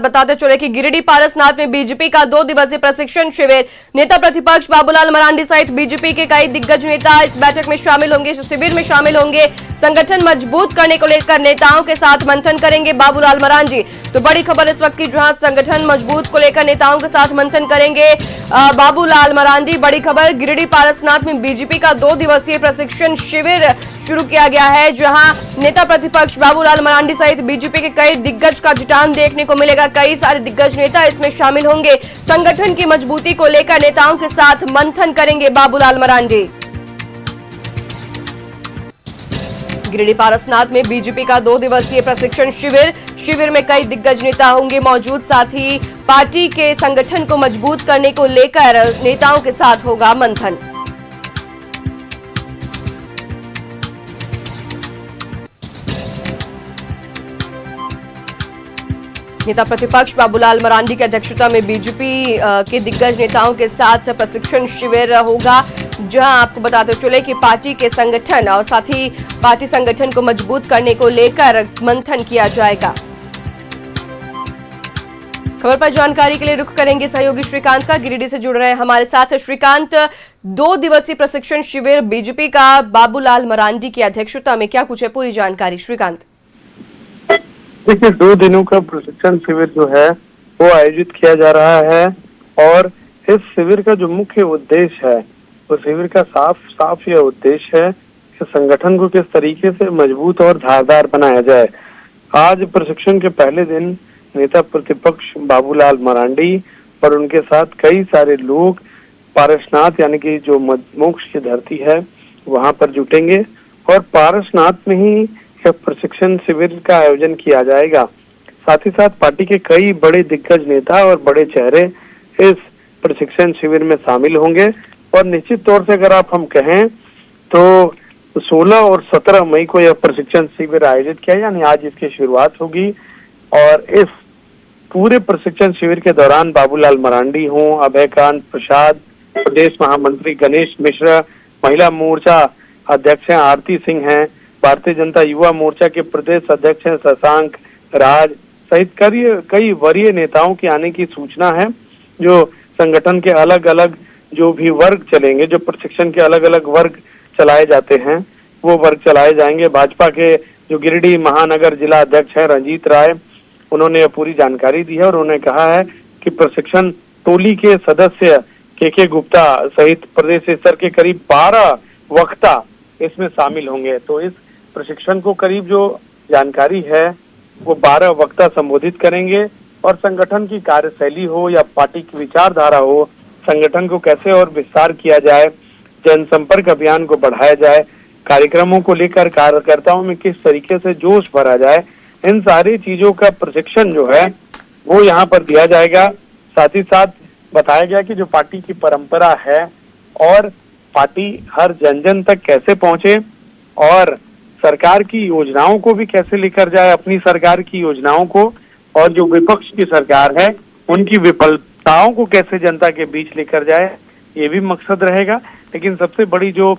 बताते चले कि गिरिडीह पारसनाथ में बीजेपी का 2 दिवसीय प्रशिक्षण शिविर, नेता प्रतिपक्ष बाबूलाल मरांडी सहित बीजेपी के कई दिग्गज नेता इस बैठक में शामिल होंगे। इस शिविर में शामिल होंगे। संगठन मजबूत करने को लेकर नेताओं के साथ मंथन करेंगे बाबूलाल मरांडी। तो बड़ी खबर इस वक्त की, जहां संगठन मजबूत को लेकर नेताओं के साथ मंथन करेंगे बाबूलाल मरांडी। बड़ी खबर, गिरिडीह पारसनाथ में बीजेपी का 2 दिवसीय प्रशिक्षण शिविर शुरू किया गया है, जहां नेता प्रतिपक्ष बाबूलाल मरांडी सहित बीजेपी के कई दिग्गज का जुटान देखने को मिलेगा। कई सारे दिग्गज नेता इसमें शामिल होंगे। संगठन की मजबूती को लेकर नेताओं के साथ मंथन करेंगे बाबूलाल मरांडी। गिरिडीह पारसनाथ में बीजेपी का 2 दिवसीय प्रशिक्षण शिविर में कई दिग्गज नेता होंगे मौजूद। साथ ही पार्टी के संगठन को मजबूत करने को लेकर नेताओं के साथ होगा मंथन। नेता प्रतिपक्ष बाबूलाल मरांडी की अध्यक्षता में बीजेपी के दिग्गज नेताओं के साथ प्रशिक्षण शिविर होगा, जहां आपको बताते चले कि पार्टी के संगठन और साथ ही पार्टी संगठन को मजबूत करने को लेकर मंथन किया जाएगा। खबर पर जानकारी के लिए रुख करेंगे सहयोगी श्रीकांत का। गिरिडीह से जुड़ रहे हैं हमारे साथ श्रीकांत। 2 दिवसीय प्रशिक्षण शिविर बीजेपी का बाबूलाल मरांडी की अध्यक्षता में, क्या कुछ है पूरी जानकारी श्रीकांत? देखिए, 2 दिनों का प्रशिक्षण शिविर जो है वो आयोजित किया जा रहा है और इस शिविर का जो मुख्य उद्देश्य है वो शिविर का साफ यह उद्देश्य है कि संगठन को किस तरीके से मजबूत और धारदार बनाया जाए। आज प्रशिक्षण के पहले दिन नेता प्रतिपक्ष बाबूलाल मरांडी और उनके साथ कई सारे लोग पारसनाथ यानी कि जो मोक्ष की धरती है वहां पर जुटेंगे और पारसनाथ में ही प्रशिक्षण शिविर का आयोजन किया जाएगा। साथ ही साथ पार्टी के कई बड़े दिग्गज नेता और बड़े चेहरे इस प्रशिक्षण शिविर में शामिल होंगे और निश्चित तौर से अगर आप हम कहें तो 16 और 17 मई को यह प्रशिक्षण शिविर आयोजित किया, यानी आज इसकी शुरुआत होगी। और इस पूरे प्रशिक्षण शिविर के दौरान बाबूलाल मरांडी हों, अभयकांत प्रसाद, प्रदेश महामंत्री गणेश मिश्रा, महिला मोर्चा अध्यक्ष हैं आरती सिंह हैं, भारतीय जनता युवा मोर्चा के प्रदेश अध्यक्ष हैं शशांक राज सहित कई वरीय नेताओं के आने की सूचना है। जो संगठन के अलग अलग जो भी वर्ग चलेंगे, जो प्रशिक्षण के अलग अलग वर्ग चलाए जाते हैं वो वर्ग चलाए जाएंगे। भाजपा के जो गिरिडीह महानगर जिला अध्यक्ष है रंजीत राय, उन्होंने पूरी जानकारी दी है और उन्होंने कहा है कि प्रशिक्षण टोली के सदस्य के गुप्ता सहित प्रदेश स्तर के करीब 12 वक्ता इसमें शामिल होंगे। तो इस प्रशिक्षण को करीब जो जानकारी है वो 12 वक्ता संबोधित करेंगे और संगठन की कार्यशैली हो या पार्टी की विचारधारा हो, संगठन को कैसे और विस्तार किया जाए, जनसंपर्क अभियान को बढ़ाया जाए, कार्यक्रमों को लेकर कार्यकर्ताओं में किस तरीके से जोश भरा जाए, इन सारी चीजों का प्रशिक्षण जो है वो यहाँ पर दिया जाएगा। साथ ही साथ बताया गया कि जो पार्टी की परंपरा है और पार्टी हर जन जन तक कैसे पहुंचे और सरकार की योजनाओं को भी कैसे लेकर जाए, अपनी सरकार की योजनाओं को, और जो विपक्ष की सरकार है उनकी विफलताओं को कैसे जनता के बीच लेकर जाए, ये भी मकसद रहेगा। लेकिन सबसे बड़ी जो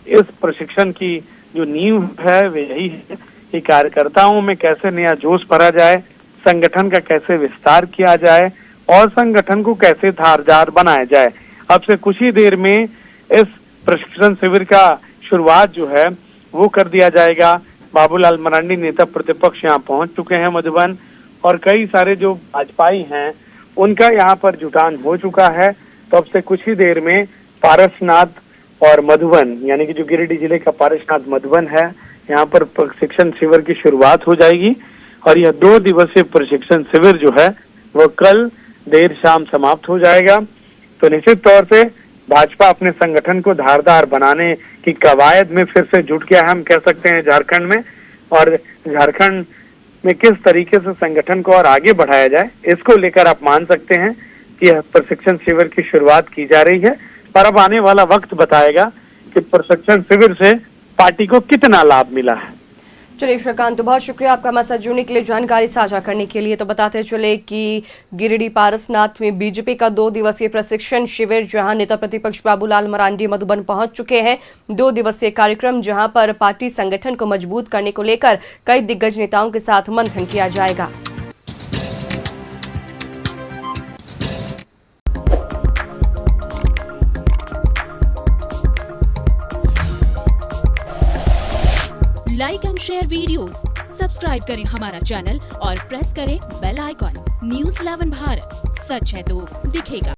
इस प्रशिक्षण की जो नींव है वो यही है कि कार्यकर्ताओं में कैसे नया जोश भरा जाए, संगठन का कैसे विस्तार किया जाए और संगठन को कैसे धारदार बनाया जाए। अब से कुछ ही देर में इस प्रशिक्षण शिविर का शुरुआत जो है वो कर दिया जाएगा। बाबूलाल मरांडी नेता प्रतिपक्ष यहाँ पहुंच चुके हैं मधुबन और कई सारे जो भाजपाई हैं उनका यहाँ पर जुटान हो चुका है। तो अब से कुछ ही देर में पारसनाथ और मधुबन यानी कि जो गिरिडीह जिले का पारसनाथ मधुबन है, यहाँ पर प्रशिक्षण शिविर की शुरुआत हो जाएगी और यह 2 दिवसीय प्रशिक्षण शिविर जो है वो कल देर शाम समाप्त हो जाएगा। तो निश्चित तौर से भाजपा अपने संगठन को धारदार बनाने की कवायद में फिर से जुट गया है, हम कह सकते हैं झारखंड में। और झारखंड में किस तरीके से संगठन को और आगे बढ़ाया जाए, इसको लेकर आप मान सकते हैं कि यह प्रशिक्षण शिविर की शुरुआत की जा रही है। पर अब आने वाला वक्त बताएगा कि प्रशिक्षण शिविर से पार्टी को कितना लाभ मिला है। चलिए श्रीकांत, तो बहुत शुक्रिया आपका हमारे साथ जुड़ने के लिए, जानकारी साझा करने के लिए। तो बताते चले कि गिरिडीह पारसनाथ में बीजेपी का 2 दिवसीय प्रशिक्षण शिविर, जहां नेता प्रतिपक्ष बाबूलाल मरांडी मधुबन पहुंच चुके हैं। 2 दिवसीय कार्यक्रम जहां पर पार्टी संगठन को मजबूत करने को लेकर कई दिग्गज नेताओं के साथ मंथन किया जाएगा। Like and share videos, subscribe करें हमारा चैनल और प्रेस करें बेल आइकॉन। न्यूज़ 11 भारत, सच है तो दिखेगा।